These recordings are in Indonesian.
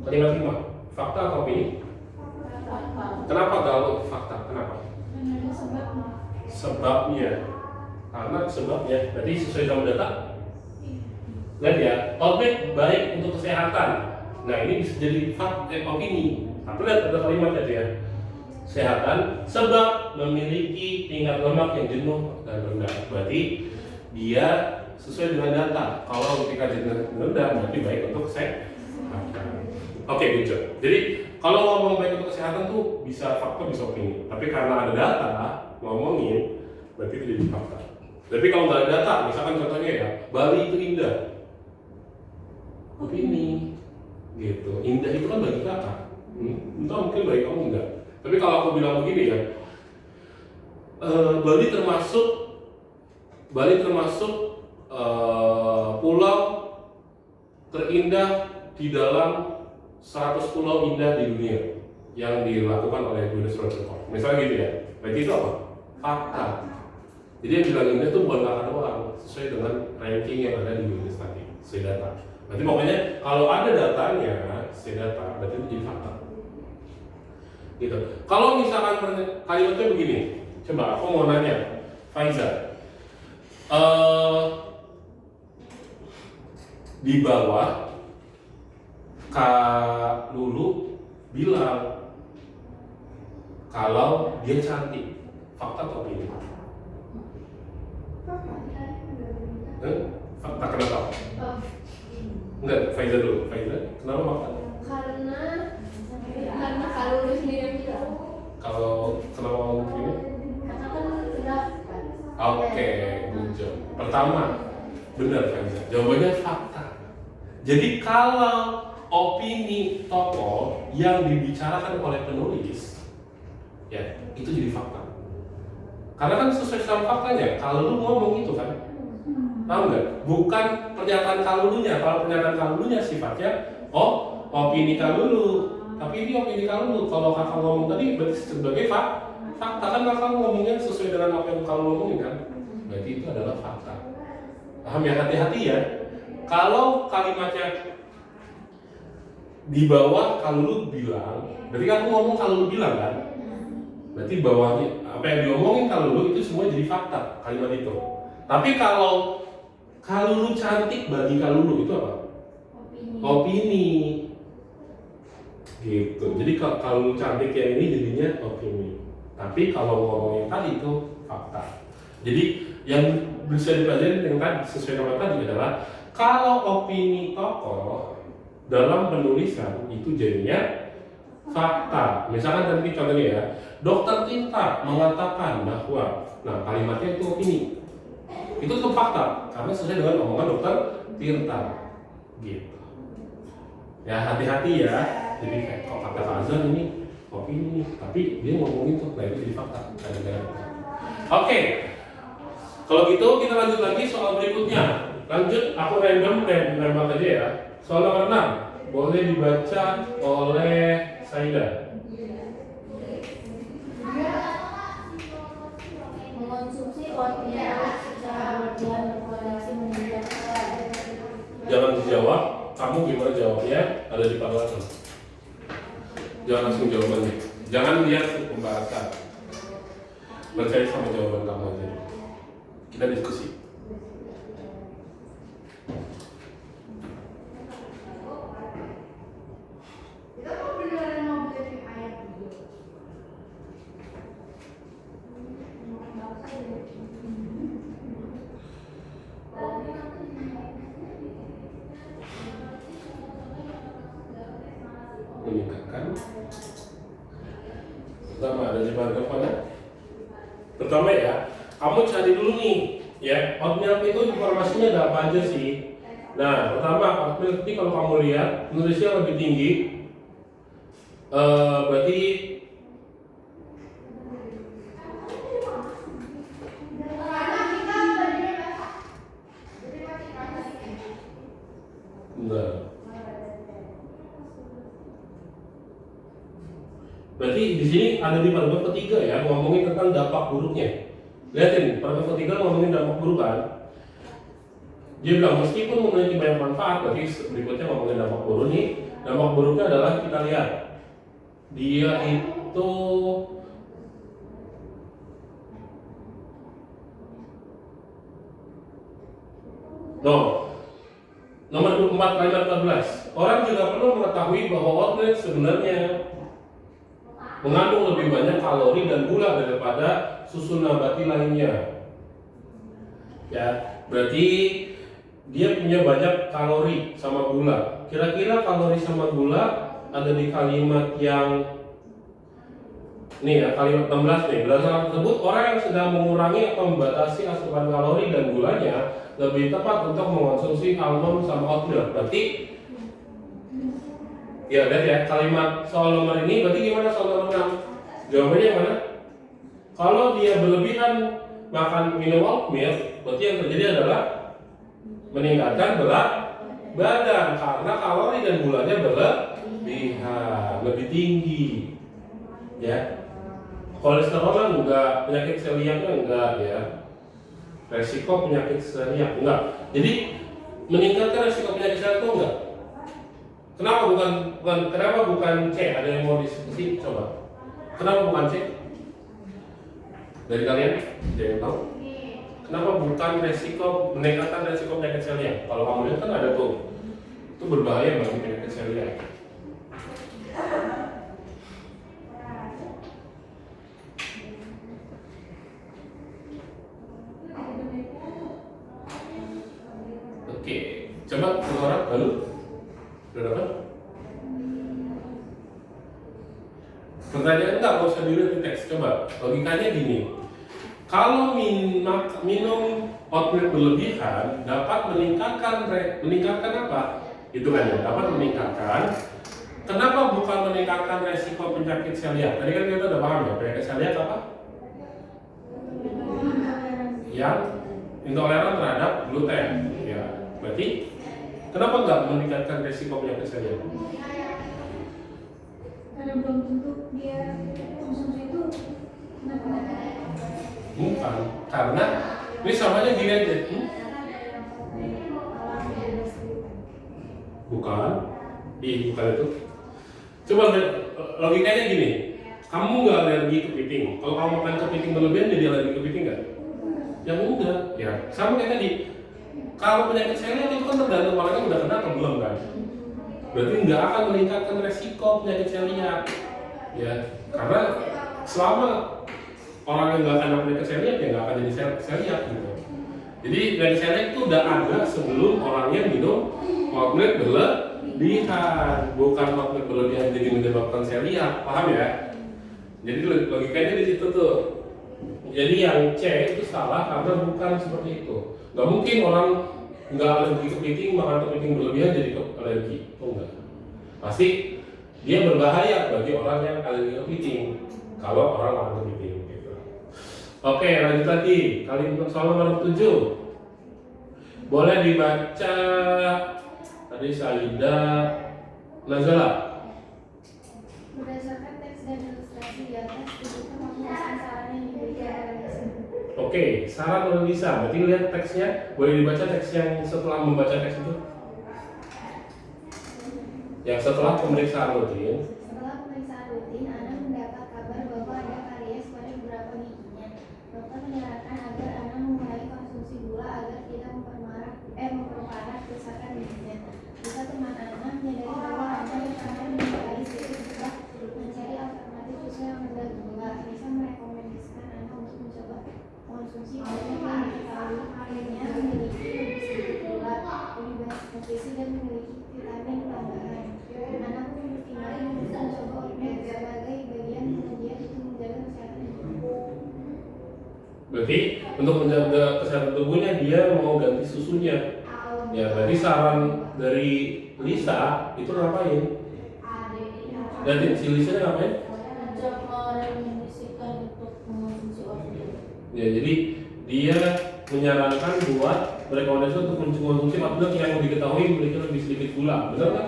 Kalimat 5. Fakta atau opini? Kenapa galau fakta? Kenapa? Sebabnya. Karena sebabnya. Berarti sesuai sama data. Lihat ya, oatmeal baik untuk kesehatan. Nah ini bisa jadi opini. Tapi lihat ada kalimatnya ya. Kesehatan sebab memiliki tingkat lemak yang jenuh dan rendah. Berarti dia sesuai dengan data. Kalau ketika jenuh rendah berarti baik untuk kesehatan. Oke, good job. Jadi kalau ngomong baik untuk kesehatan tuh bisa fakta bisa opini. Tapi karena ada data ngomongin berarti itu jadi fakta. Tapi kalau nggak ada data, misalkan contohnya ya Bali itu indah, opini gitu. Indah itu kan bagi kakak, entah mungkin bagi kamu enggak. Tapi kalau aku bilang begini ya, Bali termasuk pulau terindah di dalam 100 pulau indah di dunia yang dilakukan oleh Guinness World Record. Misalnya gitu ya, berarti itu apa? Fakta. Jadi yang bilang indah itu bukan kakak doang, sesuai dengan ranking yang ada di Guinness tadi, sesuai data. Berarti pokoknya kalau ada datanya, sesuai data, berarti itu jadi fakta. Gitu. Kalau misalkan kalimatnya begini, coba aku mau nanya, Faiza, di bawah Kak Lulu bilang kalau dia cantik, fakta atau opini? Fakta, kenapa? Enggak, Faiza dulu. Faiza, kenapa fakta? Karena kalau lu sendiri yang bilang. Kalau kenapa ngomong begini? Karena kan udah. Oke, good job. Pertama, benar Faiza. Jawabannya fakta. Jadi kalau opini tokoh yang dibicarakan oleh penulis, ya itu jadi fakta. Karena kan sesuai sama faktanya. Kalau lu ngomong itu kan, tahu nggak? Bukan pernyataan kalulunya. Kalau pernyataan kalulunya sifatnya, oh opini kalulu. Tapi ini opini kalulu. Kalau kakak ngomong tadi berarti sebagai fakta kan kakak ngomongnya sesuai dengan apa yang kalau ngomongin kan. Berarti itu adalah fakta. Paham ya? Hati-hati ya. Kalau kalimatnya di bawah kalulu bilang, berarti kan aku ngomong kalulu bilang kan. Berarti bawahnya apa yang diomongin kalulu itu semua jadi fakta kalimat itu. Tapi kalau kalulu cantik bagi kalulu itu apa? Opini. Gitu. Jadi kalau cantik yang ini jadinya opini. Tapi kalau ngomongin tadi itu fakta. Jadi yang bisa dipelajari yang tadi sesuai dengan tadi adalah kalau opini tokoh dalam penulisan itu jadinya fakta. Misalkan tadi contohnya ya, Dokter Tirta mengatakan bahwa, nah kalimatnya itu opini. Itu tuh fakta karena sesuai dengan omongan Dokter Tirta. Gitu. Ya hati-hati ya. Jadi kok kata Azan ini opini, tapi dia ngomongin tuh, nah itu jadi fakta. Oke. Kalau gitu kita lanjut lagi soal berikutnya. Lanjut, aku random nembak aja ya. Soal nomor 6 boleh dibaca oleh Saida. Mengonsumsi oatmeal secara berlebihan berpotensi meningkatkan. Jangan dijawab, kamu gimana jawabnya ada di pahlawan. Jangan langsung jawabannya. Jangan lihat pembahasan. Percaya sama jawaban kamu aja. Kita diskusi. Meningkatkan. Pertama ada di paragraf mana? Pertama ya, kamu cari dulu nih, ya oatmeal itu informasinya ada apa aja sih? Nah, pertama oatmeal ini kalau kamu lihat nulisnya lebih tinggi, berarti enggak. Berarti di sini ada di paragraf ketiga ya, ngomongin tentang dampak buruknya. Lihatin, paragraf ketiga ngomongin dampak buruk kan. Dia bilang meskipun memiliki banyak manfaat, berarti berikutnya ngomongin dampak buruk nih. Dampak buruknya adalah kita lihat dia itu nomor 24 kalimat 14. Orang juga perlu mengetahui bahwa oatmeal sebenarnya mengandung lebih banyak kalori dan gula daripada susu nabati lainnya. Ya, berarti dia punya banyak kalori sama gula. Kira-kira kalori sama gula ada di kalimat yang nih ya, kalimat 16 nih. Berdasarkan tersebut, orang yang sedang mengurangi atau membatasi asupan kalori dan gulanya lebih tepat untuk mengonsumsi almond sama oatmeal. Berarti ya lihat ya, kalimat soal nomor ini berarti gimana soal nomor 6? Jawabannya yang mana? Kalau dia berlebihan makan minum oatmeal, berarti yang terjadi adalah meningkatkan berat badan karena kalori dan gulanya berlebihan, lebih tinggi. Ya. Kolesterolnya enggak, penyakit celiaknya enggak ya. Resiko penyakit celiak enggak. Jadi meningkatkan resiko penyakit celiak itu enggak. Kenapa bukan C? Ada yang mau diskusi? Coba. Kenapa bukan C? Dari kalian? Ada yang tahu? Kenapa bukan meningkatkan resiko penyakit celiak? Kalau kamu lihat kan ada tuh. Itu berbahaya bagi penyakit celiak. Oke, coba orang lalu berapa? Pertanyaan enggak usah dilihat di teks. Coba logikanya gini. Kalau minum oatmeal berlebihan dapat meningkatkan apa? Itu kan ya, dapat meningkatkan. Kenapa bukan meningkatkan resiko penyakit celiak? Tadi kan kita udah paham ya, penyakit celiak apa? Yang intoleran terhadap gluten. Ya, berarti kenapa nggak meningkatkan resiko penyakit celiak? Karena belum tentu dia konsumsi itu Bukan, karena ini samanya gini aja. Bukan itu. Coba logikanya gini, kamu nggak alergi kepiting. Kalau kamu makan kepiting berlebihan jadi alergi kepiting nggak? Yang enggak, ya sama kayak tadi. Kalau penyakit celiak itu kan tergantung orangnya udah kena atau belum kan? Berarti nggak akan meningkatkan resiko penyakit celiak, ya karena selama orang yang nggak kena penyakit celiak ya nggak akan jadi celiak gitu. Jadi penyakit celiak itu udah ada sebelum orangnya minum oatmeal berlebihan, bukan oatmeal berlebihan jadi menyebabkan celiak, paham ya? Jadi logikanya di situ tuh. Jadi yang C itu salah karena bukan seperti itu. Nggak mungkin orang nggak alergi kepiting makan kepiting berlebihan jadi alergi, oh enggak. Pasti dia berbahaya bagi orang yang alergi kepiting kalau orang makan kepiting gitu. Oke, lanjut lagi. Kalimat soal nomor 7. Boleh dibaca tadi Salida Nazala. berdasarkan teks dan ilustrasi di atas tunjukkan memuaskan saran yang diberikan oleh Lisa. Oke, saran oleh Lisa. Berarti lihat teksnya. Boleh dibaca teks yang setelah membaca teks itu. Yang setelah pemeriksaan rutin. Setelah pemeriksaan rutin, Ana mendapat kabar bahwa ada karies pada beberapa giginya. Dokter menyarankan agar Ana mengurangi konsumsi gula agar tidak memperparah kerusakan giginya. Jika teman Ana menyadari bahwa Ana yang akan menyukai sedikit gula, mencari alternatif susu yang rendah gula, bisa merekomendasikan Ana untuk mencoba konsumsi produk yang diketahui akhirnya memiliki lebih sedikit gula, lebih banyak nutrisi dan memiliki vitamin tambahan. Ana pun mempertimbangkan untuk mencoba oatmeal sebagai bagian penyajian untuk menjaga kesehatan tubuh. Berarti untuk menjaga kesehatan tubuhnya dia mau ganti susunya. Ya, berarti saran dari Lisa itu ngapain? Ganti si Lisa ngapain? Ajak merekomendasikan untuk mengonsumsi oatmeal. Ya, jadi dia menyarankan buat merekomendasi untuk mengonsumsi oatmeal yang diketahui memiliki lebih sedikit gula, benar kan?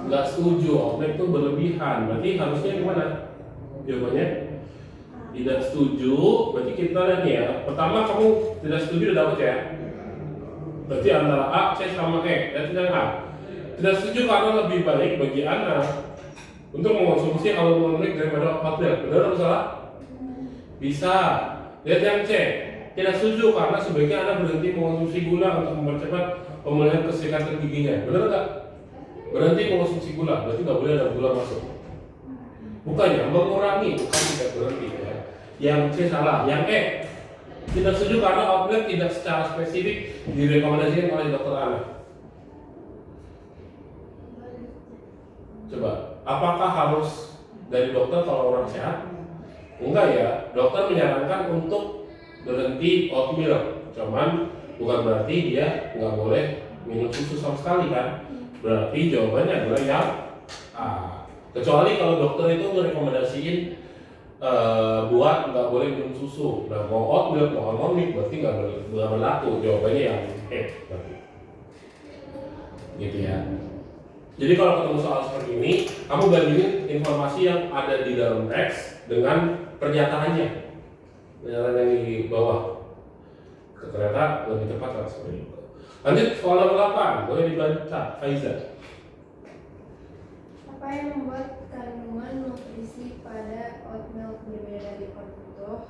Nggak setuju, oatmeal itu berlebihan. Berarti harusnya gimana? Jawabannya tidak setuju. Berarti kita lihat nih ya. Pertama kamu tidak setuju udah dapat ya. Berarti antara A, C sama E. Dan tidak A. Tidak setuju karena lebih baik bagi Anda untuk mengonsumsi aluminium daripada oat milk. Benar atau salah? Bisa. Lihat yang C. Tidak setuju karena sebaiknya Anda berhenti mengonsumsi gula untuk mempercepat pemulihan kesehatan giginya. Benar nggak? Berhenti mengonsumsi gula. Berarti nggak boleh ada gula masuk. Bukannya mengurangi, bukan tidak berhenti ya. Yang C salah. Yang E. Tidak setuju karena oat milk tidak secara spesifik direkomendasikan oleh dokter anak. Coba, apakah harus dari dokter kalau orang sehat? Enggak ya, dokter menyarankan untuk berhenti oat milk. Cuman bukan berarti dia nggak boleh minum susu sama sekali kan? Berarti jawabannya adalah yang A. Kecuali kalau dokter itu merekomendasiin buat nggak boleh minum susu. Nah, mau oat milk, mau almond milk berarti nggak berlaku. Jawabannya yang E. Berarti. Gitu ya. Jadi kalau ketemu soal seperti ini, kamu bandingin informasi yang ada di dalam teks dengan pernyataannya, pernyataan yang di bawah. Ternyata lebih tepat kan seperti itu. Lanjut soal nomor 8, boleh dibaca, Faiza. Apa yang membuat kandungan nutrisi pada oat milk berbeda dari oat utuh?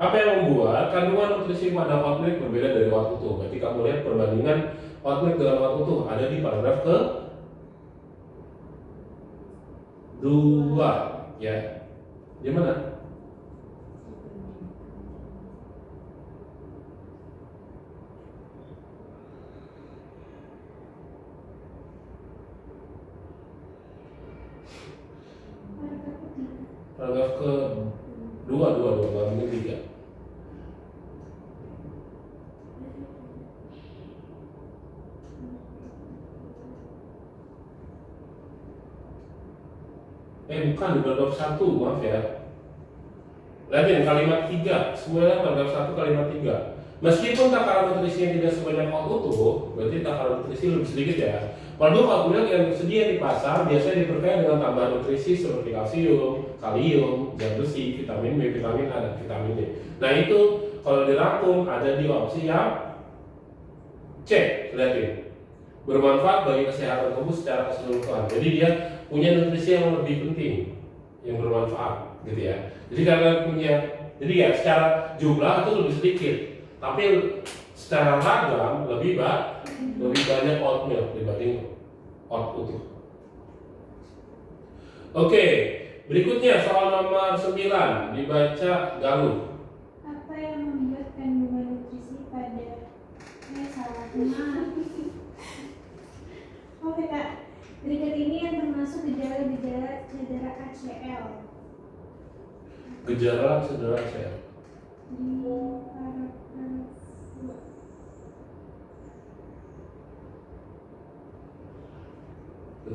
Apa yang membuat kandungan nutrisi pada oat milk berbeda dari oat utuh? Berarti kamu lihat perbandingan oat milk dengan oat utuh ada di paragraf ke 2 ya. Di mana? Paragraf ke 2, nggak mungkin 3. Bukan di paragraf 1, maaf ya. Lihatin kalimat 3, semuanya paragraf 1 kalimat 3. Meskipun takaran nutrisi yang tidak sebanyak oat utuh, berarti takaran nutrisi lebih sedikit ya. Produk oat milk yang tersedia di pasar biasanya diperkaya dengan tambahan nutrisi seperti kalsium, kalium, zat besi, vitamin B, vitamin A, dan vitamin D. Nah itu kalau dirangkum ada di opsi yang C. Lihatin, bermanfaat bagi kesehatan tubuh secara keseluruhan. Jadi dia punya nutrisi yang lebih penting, yang bermanfaat, gitu ya. Jadi karena punya, jadi ya secara jumlah itu lebih sedikit, tapi secara ragam lebih banyak oat milk dibanding oat utuh. Oke, berikutnya soal nomor 9 dibaca Galuh. Apa yang membuat kandungan nutrisi pada salah? Oke kak, berikut ini yang termasuk gejala-gejala cedera ACL. Gejala cedera ACL. Di paragraf 2.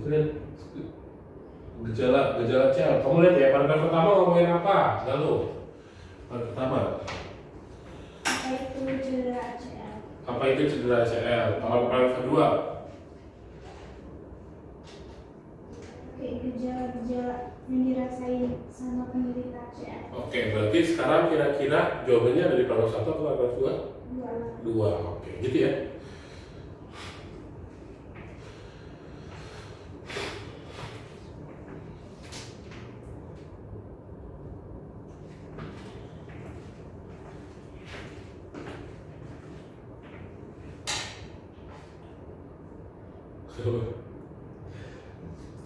Gejala ACL. Kamu lihat ya, paragraf pertama ngomongin apa? Galuh. Paragraf pertama. Apa itu cedera ACL? Apa itu cedera ACL? Kalau paragraf kedua. Oke, gejala-gejala yang dirasain sama penderita ACL. Oke, berarti sekarang kira-kira jawabannya dari paragraf 1 atau paragraf 2? 2, oke, gitu ya.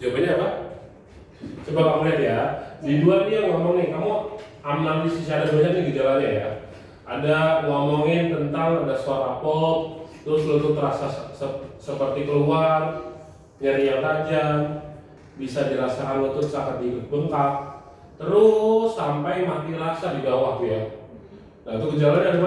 Jawabannya apa? Coba kamu lihat ya. Di 2 ini yang ngomong nih, kamu analisis ada banyak nih gejalanya ya. Ada ngomongin tentang ada suara pop, terus lutut terasa seperti keluar, nyeri yang tajam, bisa dirasakan lutut saat bengkak, terus sampai mati rasa di bawah tuh ya. Nah itu gejalanya ada banyak.